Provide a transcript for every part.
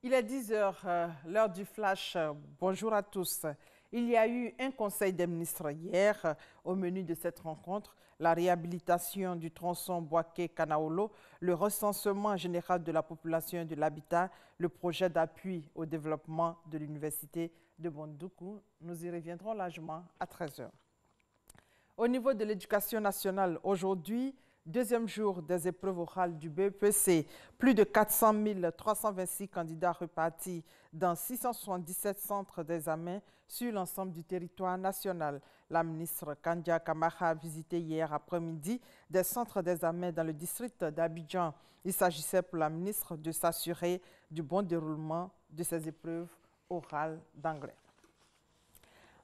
Il est 10 heures, l'heure du flash. Bonjour à tous. Il y a eu un conseil des ministres hier. Au menu de cette rencontre, la réhabilitation du tronçon Boaké-Kanaolo, le recensement général de la population et de l'habitat, le projet d'appui au développement de l'université de Bondoukou. Nous y reviendrons largement à 13 heures. Au niveau de l'éducation nationale, aujourd'hui, deuxième jour des épreuves orales du BEPC, plus de 400 326 candidats repartis dans 677 centres d'examen sur l'ensemble du territoire national. La ministre Kandia Kamara a visité hier après-midi des centres d'examen dans le district d'Abidjan. Il s'agissait pour la ministre de s'assurer du bon déroulement de ces épreuves orales d'anglais.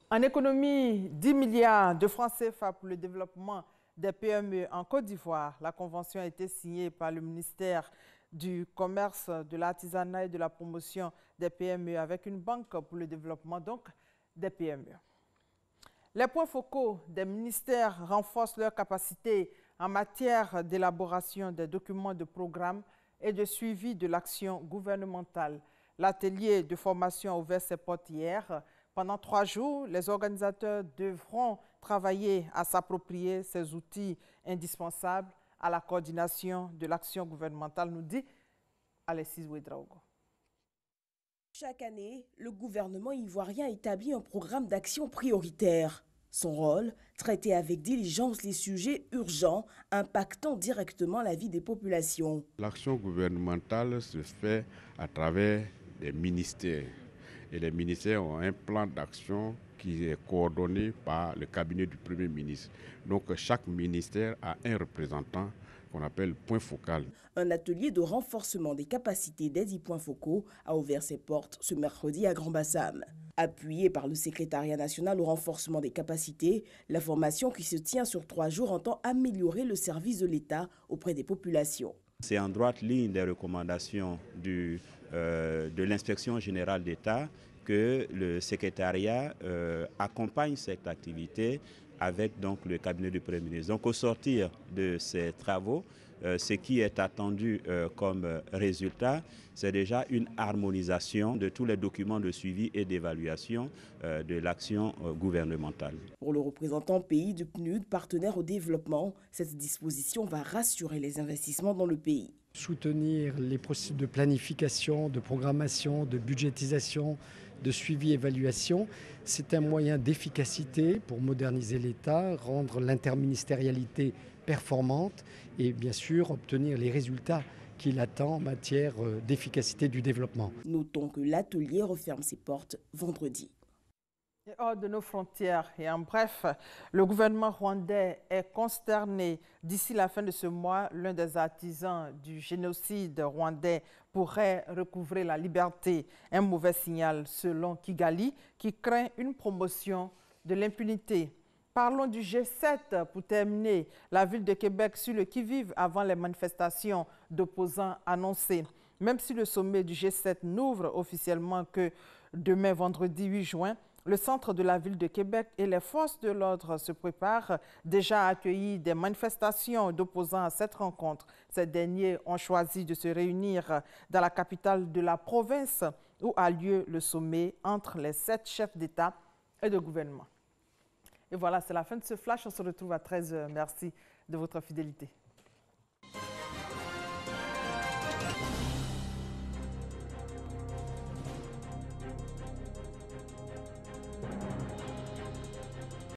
En économie, 10 milliards de francs CFA pour le développement des PME en Côte d'Ivoire. La convention a été signée par le ministère du Commerce, de l'Artisanat et de la Promotion des PME avec une banque pour le développement donc des PME. Les points focaux des ministères renforcent leur capacité en matière d'élaboration des documents de programme et de suivi de l'action gouvernementale. L'atelier de formation a ouvert ses portes hier. Pendant 3 jours, les organisateurs devront travailler à s'approprier ces outils indispensables à la coordination de l'action gouvernementale, nous dit Alexis Ouedraogo. Chaque année, le gouvernement ivoirien établit un programme d'action prioritaire. Son rôle, traiter avec diligence les sujets urgents impactant directement la vie des populations. L'action gouvernementale se fait à travers des ministères. Et les ministères ont un plan d'action qui est coordonné par le cabinet du Premier ministre. Donc chaque ministère a un représentant qu'on appelle point focal. Un atelier de renforcement des capacités des 10 points focaux a ouvert ses portes ce mercredi à Grand-Bassam. Appuyé par le secrétariat national au renforcement des capacités, la formation qui se tient sur 3 jours entend améliorer le service de l'État auprès des populations. C'est en droite ligne des recommandations de l'inspection générale d'État que le secrétariat accompagne cette activité avec donc le cabinet du Premier ministre. Donc au sortir de ces travaux, ce qui est attendu comme résultat, c'est déjà une harmonisation de tous les documents de suivi et d'évaluation de l'action gouvernementale. Pour le représentant pays du PNUD, partenaire au développement, cette disposition va rassurer les investissements dans le pays. Soutenir les processus de planification, de programmation, de budgétisation, de suivi-évaluation, c'est un moyen d'efficacité pour moderniser l'État, rendre l'interministérialité performante et bien sûr obtenir les résultats qu'il attend en matière d'efficacité du développement. Notons que l'atelier referme ses portes vendredi. Et hors de nos frontières et en bref, le gouvernement rwandais est consterné. D'ici la fin de ce mois, l'un des artisans du génocide rwandais pourrait recouvrer la liberté. Un mauvais signal selon Kigali qui craint une promotion de l'impunité. Parlons du G7 pour terminer. La ville de Québec sur le qui-vive avant les manifestations d'opposants annoncées. Même si le sommet du G7 n'ouvre officiellement que demain vendredi 8 juin, le centre de la ville de Québec et les forces de l'ordre se préparent déjà à accueillir des manifestations d'opposants à cette rencontre. Ces derniers ont choisi de se réunir dans la capitale de la province où a lieu le sommet entre les 7 chefs d'État et de gouvernement. Et voilà, c'est la fin de ce flash. On se retrouve à 13 h. Merci de votre fidélité.